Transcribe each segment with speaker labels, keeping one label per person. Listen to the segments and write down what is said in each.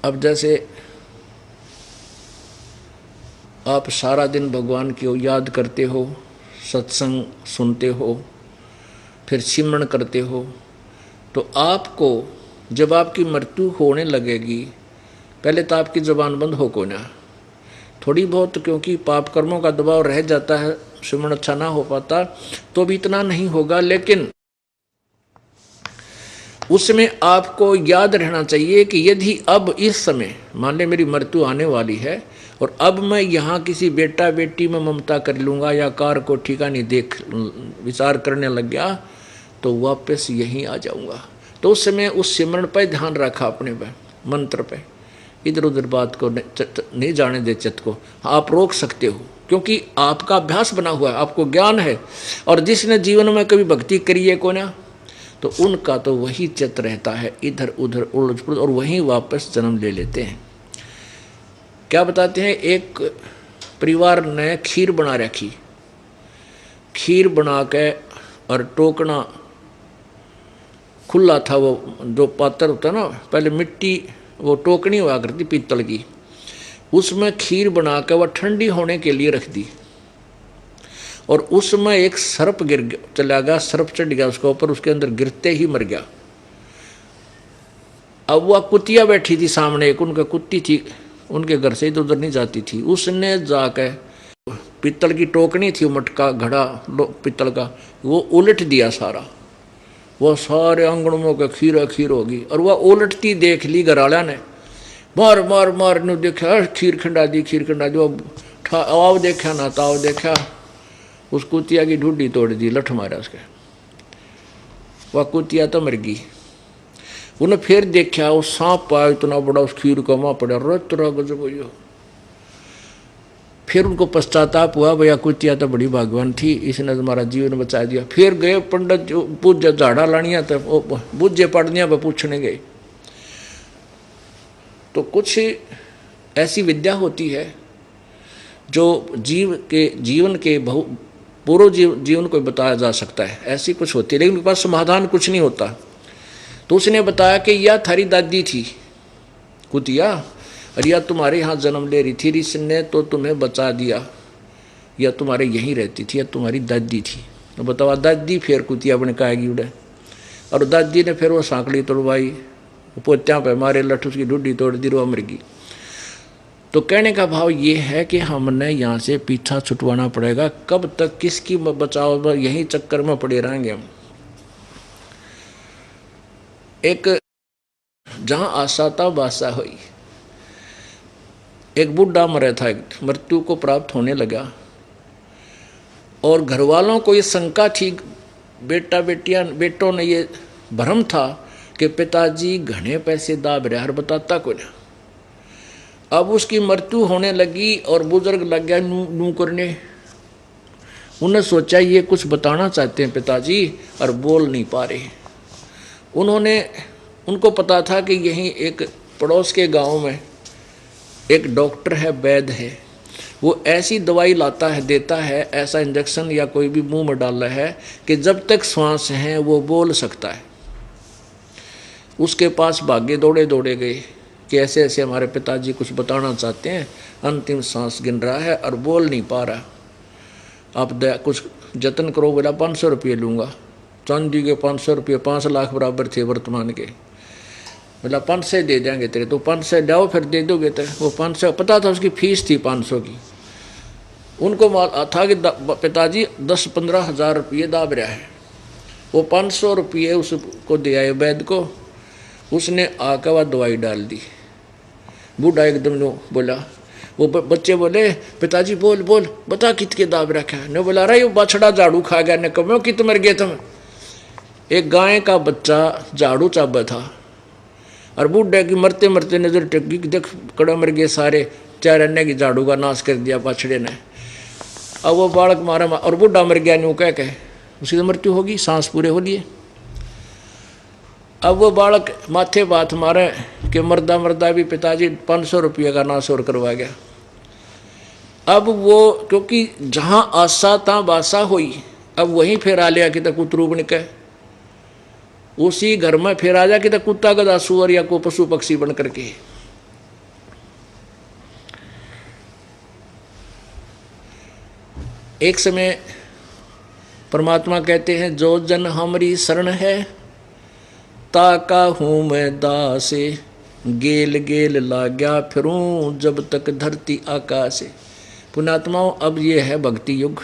Speaker 1: अब जैसे आप सारा दिन भगवान की याद करते हो, सत्संग सुनते हो, फिर सिमरन करते हो, तो आपको जब आपकी मृत्यु होने लगेगी, पहले तो आपकी जुबान बंद हो को ना, थोड़ी बहुत, क्योंकि पाप कर्मों का दबाव रह जाता है, सिमरन अच्छा ना हो पाता, तो भी इतना नहीं होगा। लेकिन उसमें आपको याद रहना चाहिए कि यदि अब इस समय मान ले मेरी मृत्यु आने वाली है और अब मैं यहाँ किसी बेटा बेटी में ममता कर लूँगा या कार को ठिकाने देख विचार करने लग गया, तो वापस यहीं आ जाऊँगा। तो उस समय उस सिमरन पर ध्यान रखा, अपने पे मंत्र पे, इधर उधर बात को नहीं जाने दे, चित्त को आप रोक सकते हो, क्योंकि आपका अभ्यास बना हुआ है, आपको ज्ञान है। और जिसने जीवन में कभी भक्ति करी है को ना, तो उनका तो वही चित्त रहता है इधर उधर उलझ पुलझ, और वहीं वापस जन्म ले लेते हैं। क्या बताते हैं, एक परिवार ने खीर बना रखी, खीर बना के और टोकना खुला था, वो जो पात्र होता ना, पहले मिट्टी वो टोकनी हुआ करती पीतल की, उसमें खीर बना के वह ठंडी होने के लिए रख दी, और उसमें एक सर्प गिर चला गया, सर्प चढ़ गया उसके ऊपर, उसके अंदर गिरते ही मर गया। अब वह कुतिया बैठी थी सामने, एक उनका कुत्ती थी, उनके घर से इधर उधर नहीं जाती थी, उसने जाकर पीतल की टोकनी थी, मटका घड़ा पीतल का, वो उलट दिया सारा, वह सारे आंगनों में खीर खीर होगी। और वह उलटती देख ली घरवाला ने, मार मार मार ने देखा, खीर खंडा दी, खीर खंडा दी, आओ देखा ना ताव देखा, उस कुतिया की ढूंढी तोड़ दी, लठ मारा उसके, वह कुतिया तो मर गई। उन्हें फिर देखा, वो सांप पाया इतना बड़ा, उस खीर का माँ पड़ा, रत गजब हो। फिर उनको पश्चाताप हुआ, भैया कुतिया तो बड़ी भगवान थी, इसने हमारा जीवन बचा दिया। फिर गए पंडित जो पूजा झाड़ा लानिया, तो बुझे पड़निया पर पूछने गए। तो कुछ ऐसी विद्या होती है जो जीवन के पूर्व जीवन को बताया जा सकता है, ऐसी कुछ होती है, लेकिन उनके पास समाधान कुछ नहीं होता। तो उसने बताया कि यह थारी दादी थी कुतिया, और यह तुम्हारे यहाँ जन्म ले रही थी, इसने तो तुम्हें बचा दिया, यह तुम्हारे यहीं रहती थी, यह तुम्हारी दादी थी। तो बताओ, दादी फिर कुतिया बन के आएगी उड़े, और दादी ने फिर वो सांकड़ी तोड़वाई, पोत्या पे मारे, लठ उसकी ढूंढी तोड़ दी, वो मर गई। तो कहने का भाव ये है कि हमने यहाँ से पीछा छुटवाना पड़ेगा, कब तक किसकी बचाव, यही चक्कर में पड़े रहेंगे हम। एक जहाँ आशा था बासा हुई, एक बुढ़ा मरा था, मृत्यु को प्राप्त होने लगा, और घर वालों को ये शंका थी, बेटों ने ये भ्रम था कि पिताजी घने पैसे दाब रहे, हर बताता को ना। अब उसकी मृत्यु होने लगी और बुजुर्ग लग गया नू करने, उन्हें सोचा ये कुछ बताना चाहते हैं पिताजी, और बोल नहीं पा रहे। उनको पता था कि यहीं एक पड़ोस के गांव में एक डॉक्टर है, वैद्य है, वो ऐसी दवाई लाता है, देता है, ऐसा इंजेक्शन या कोई भी मुंह में डाल रहा है कि जब तक श्वास है वो बोल सकता है। उसके पास भागे दौड़े दौड़े गए कि ऐसे ऐसे हमारे पिताजी कुछ बताना चाहते हैं, अंतिम सांस गिन रहा है और बोल नहीं पा रहा, आप कुछ जतन करो। बोला 500 रुपये लूँगा, चांदी के 500 रुपये, 5 लाख बराबर थे वर्तमान के। बोला 500 दे देंगे तेरे, तो 500 लाओ फिर दे दोगे तेरे। वो 500, पता था उसकी फीस थी 500 की। उनको था कि पिताजी 10-15 हज़ार रुपये दाब रहा है। वो 500 रुपये उसको दे आए वैद्य को, उसने आकर वह दवाई डाल दी। बूढ़ा एकदम नो बोला, वो बच्चे बोले पिताजी बोल बोल बता कितने दाब रखा है। ने बोला रहा ये बछड़ा झाड़ू खा गया, ने कहो कित मर गए तुम। एक गाय का बच्चा झाड़ू चाबा था, और बूढ़े की मरते मरते नजर टेकी, देख कड़ा मर गए सारे, 4 अन्य की झाड़ू का नाश कर दिया बछड़े ने। अब वो बालक मारा और बूढ़ा मर गया, न्यू कह के उसकी तो मृत्यु होगी, सांस पूरे हो लिए। अब वो बालक माथे बात मारे कि मर्दा मर्दा भी पिताजी 500 रुपये का नाश और करवा गया। अब वो क्योंकि जहाँ आशा तहाँ बासा हुई, अब वहीं फिर आ लिया कि तक उतरूब निकल, उसी घर में फिर आ जा कि तक कुत्ता गधा सुअर या को पशु पक्षी बन करके। एक समय परमात्मा कहते हैं, जो जन हमारी शरण है, ताका हूँ मैं दासे, गेल गेल लाग्या फिरूं जब तक धरती आकाश। पुण्यात्माओं, अब ये है भक्ति युग।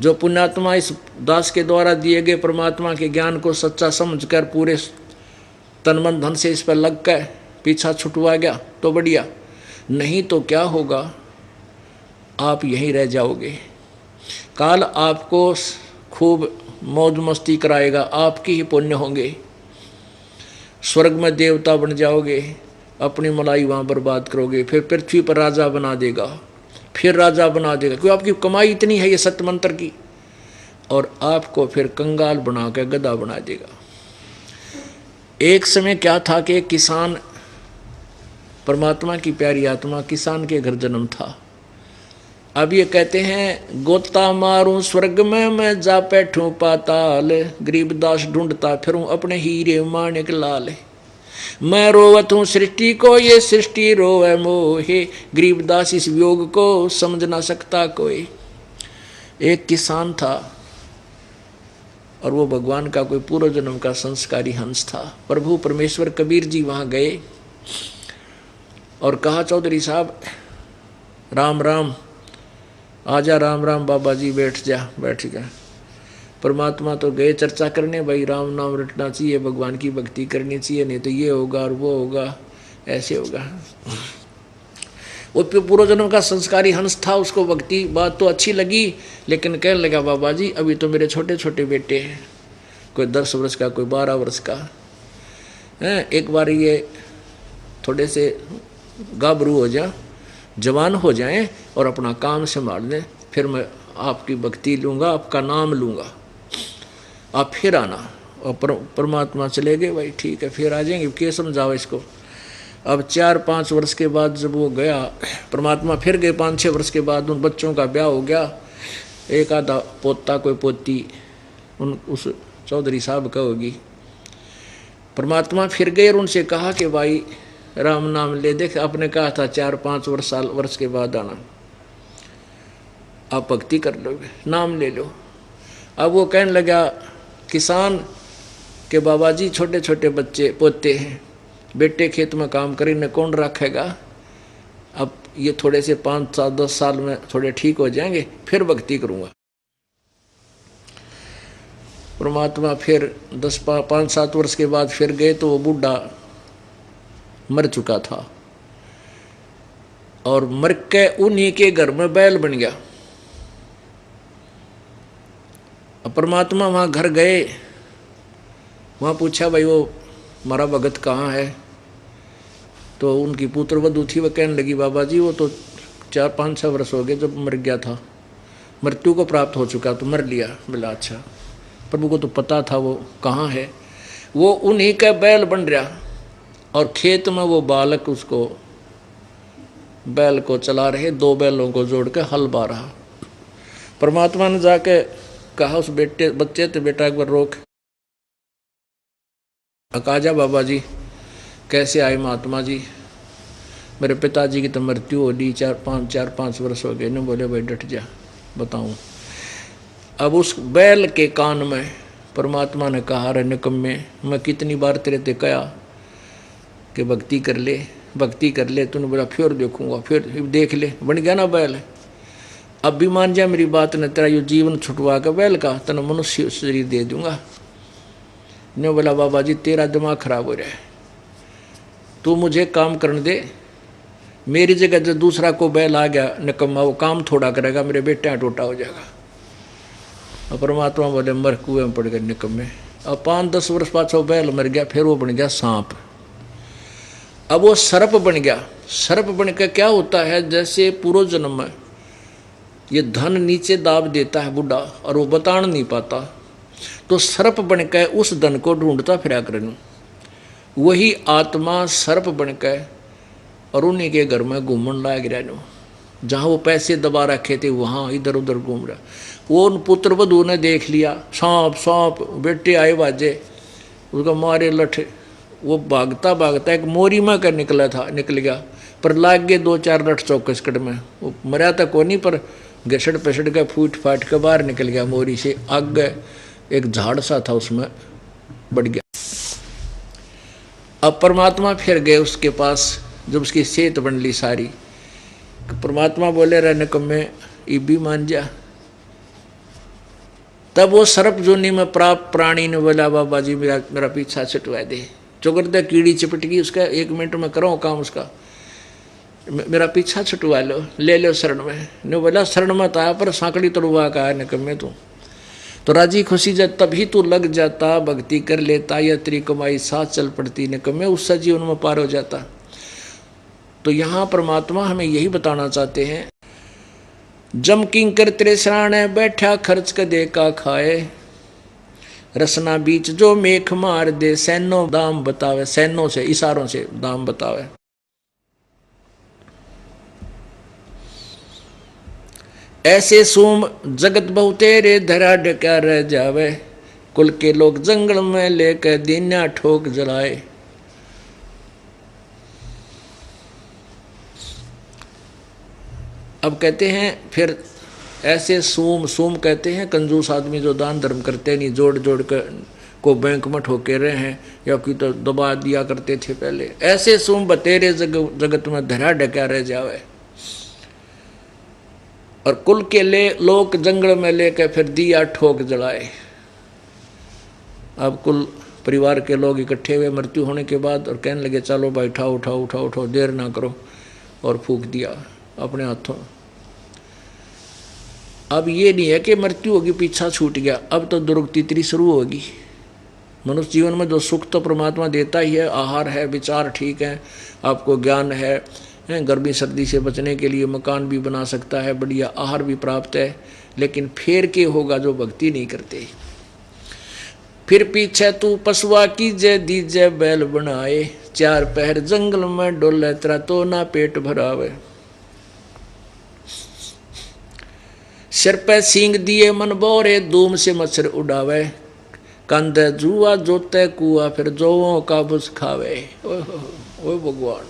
Speaker 1: जो पुण्यात्मा इस दास के द्वारा दिए गए परमात्मा के ज्ञान को सच्चा समझकर पूरे तन मन धन से इस पर लग कर पीछा छुटवा गया तो बढ़िया, नहीं तो क्या होगा, आप यहीं रह जाओगे। काल आपको खूब मौज मस्ती कराएगा, आपकी ही पुण्य होंगे, स्वर्ग में देवता बन जाओगे, अपनी मलाई वहाँ बर्बाद करोगे, फिर पृथ्वी पर राजा बना देगा, फिर राजा बना देगा, क्योंकि आपकी कमाई इतनी है ये सत्य मंत्र की, और आपको फिर कंगाल बना के गधा बना देगा। एक समय क्या था कि एक किसान, परमात्मा की प्यारी आत्मा, किसान के घर जन्म था। अब ये कहते हैं, गोता मारूं स्वर्ग में मैं जा बैठूं पाताल, गरीबदास ढूंढता फिरूं अपने हीरे माणिक लाल। मैं रोवत हूँ सृष्टि को, ये सृष्टि रोवे मोहे, गरीबदास इस वियोग को समझ ना सकता कोई। एक किसान था और वो भगवान का कोई पूर्व जन्म का संस्कारी हंस था। प्रभु परमेश्वर कबीर जी वहाँ गए और कहा, चौधरी साहब राम राम, आजा, राम राम बाबा जी, बैठ जा। बैठ गया। परमात्मा तो गए चर्चा करने, भाई राम नाम रटना चाहिए, भगवान की भक्ति करनी चाहिए, नहीं तो ये होगा और वो होगा, ऐसे होगा। वो पूर्व जन्म का संस्कारी हंस था, उसको भक्ति बात तो अच्छी लगी, लेकिन कहने लगा, बाबा जी अभी तो मेरे छोटे छोटे बेटे हैं, कोई 10 वर्ष का, कोई 12 वर्ष का है, एक बार ये थोड़े से गाभरू हो जाए, जवान हो जाएं और अपना काम संभाल लें, फिर मैं आपकी भक्ति लूँगा, आपका नाम लूँगा, आप फिर आना। और परमात्मा चले गए, भाई ठीक है फिर आ जाएंगे, क्या समझाओ इसको। अब 4-5 वर्ष के बाद जब वो गया, परमात्मा फिर गए 5-6 वर्ष के बाद, उन बच्चों का ब्याह हो गया, एक आधा पोता कोई पोती उन उस चौधरी साहब का होगी। परमात्मा फिर गए और उनसे कहा कि भाई राम नाम ले, देख आपने कहा था 4-5 वर्ष के बाद आना, आप भक्ति कर लोगे, नाम ले लो। अब वो कहने लगा, किसान के बाबा जी छोटे छोटे बच्चे पोते हैं, बेटे खेत में काम करेंगे, कौन रखेगा, अब ये थोड़े से 5-10 साल में थोड़े ठीक हो जाएंगे, फिर भक्ति करूँगा। परमात्मा फिर 5-7 वर्ष के बाद फिर गए तो वो बूढ़ा मर चुका था, और मर के उन्हीं के घर में बैल बन गया। अब परमात्मा वहाँ घर गए, वहाँ पूछा, भाई वो हमारा भगत कहाँ है, तो उनकी पुत्र वधू थी, वह कहने लगी, बाबा जी वो तो 4-5-6 वर्ष हो गए जब मर गया था, मृत्यु को प्राप्त हो चुका, तो मर लिया। बोला अच्छा, प्रभु को तो पता था वो कहाँ है। वो उन्हीं का बैल बन रहा, और खेत में वो बालक उसको बैल को चला रहे, 2 बैलों को जोड़ के हल बा रहा। परमात्मा ने जाके कहा उस बच्चे तो, बेटा एक बार रोक, अकाजा बाबा जी कैसे आए महात्मा जी, मेरे पिताजी की तो मृत्यु हो ली, 4-5 वर्ष हो गए। ने बोले, भाई डट जा, बताऊं। अब उस बैल के कान में परमात्मा ने कहा, रे निकम्मे, मैं कितनी बार तेरे ते कहा कि भक्ति कर ले, भक्ति कर ले, तूने बोला फिर देखूंगा, फिर देख ले, बन गया ना बैल। अब भी मान जा मेरी बात ने, तेरा यो जीवन छुटवा कर बैल का तेना मनुष्य शरीर दे दूंगा। ने बोला, बाबा जी तेरा दिमाग खराब हो रहा है, तू मुझे काम करने दे, मेरी जगह जो दूसरा को बैल आ गया निकम्मा, वो काम थोड़ा करेगा, मेरे बेटे टोटा हो जाएगा। और परमात्मा बोले, मर कुएं में पड़ गए निकम्मे। अब 5-10 वर्ष पाछो बैल मर गया, फिर वो बन गया सांप। अब वो सर्प बन गया। सर्प बन के क्या होता है, जैसे पूर्व जन्म में ये धन नीचे दाब देता है बुढ़ा और वो बता नहीं पाता, तो सर्प बन के उस धन को ढूंढता फिरा करनू। वही आत्मा सर्प बन के और उन्हीं के घर में घूमन लाग रहा, जहाँ वो पैसे दबा रखे थे वहाँ इधर उधर घूम रहा। वो उन पुत्र वधू ने देख लिया, सांप सांप, बेटे आए बाजे, उसका मारे लठ, वो भागता भागता एक मोरी में कर निकल गया, पर लाग गए 2-4 लठ चौकस कट में। वो मरा था को नहीं, पर घसड़ पसड़ के फूट फाट के बाहर निकल गया मोरी से। आगे एक झाड़ सा था उसमें बढ़ गया। अब परमात्मा फिर गए उसके पास जब उसकी सेहत बन ली सारी। परमात्मा बोले रहे निकम्मे इबी मान जा। तब वो सर्प जोनी में प्राप्त प्राणी ने बोला बाबा जी मेरा पीछा छुटवा दे। चुकर दे कीड़ी चिपट गई उसका, 1 मिनट में करो काम उसका, मेरा पीछा छुटवा लो, ले लो शरण में। ने बोला शरण मत आया पर सांकड़ी तोड़वा का है निकम्मे तू तो राजी खुशी जब तभी तू लग जाता, भक्ति कर लेता, या तेरी कमाई साथ चल पड़ती निकम्मे, उससे जीवन में पार हो जाता। तो यहाँ परमात्मा हमें यही बताना चाहते हैं, जम किंकर तेरे सराणे बैठा खर्च क दे का खाए, रसना बीच जो मेख मार दे, सैनो दाम बतावे, सैनों से इशारों से दाम बतावे। ऐसे सोम जगत बहु तेरे धरा डका रह जावे, कुल के लोग जंगल में लेकर दीना ठोक जलाए। अब कहते हैं फिर ऐसे सोम कहते हैं कंजूस आदमी जो दान धर्म करते नहीं, जोड़ जोड़ कर को बैंक में ठोके रहे हैं या कोई तो दबा दिया करते थे पहले। ऐसे सोम बतेरे जगत में धरा डका रह जावे, और कुल के लोग जंगल में लेकर फिर दिया ठोक जलाए। अब कुल परिवार के लोग इकट्ठे हुए मृत्यु होने के बाद और कहने लगे चलो भाई उठाओ उठाओ उठाओ उठाओ, देर ना करो, और फूंक दिया अपने हाथों। अब ये नहीं है कि मृत्यु होगी पीछा छूट गया, अब तो दुर्गति तेरी शुरू होगी। मनुष्य जीवन में जो सुख तो परमात्मा देता ही है, आहार है, विचार ठीक है, आपको ज्ञान है, गर्मी सर्दी से बचने के लिए मकान भी बना सकता है, बढ़िया आहार भी प्राप्त है, लेकिन फिर के होगा जो भक्ति नहीं करते। फिर पीछे तू पशुआ कीजे दीजे बैल बनाए, 4 पहर जंगल में डोले तेरा तो ना पेट भरावे। सिर पे सींग दिए मन बोरे, धूम से मच्छर उड़ावे, कंधे जुआ जोते कुआ फिर जोवों का बुस खावे। ओह भगवान,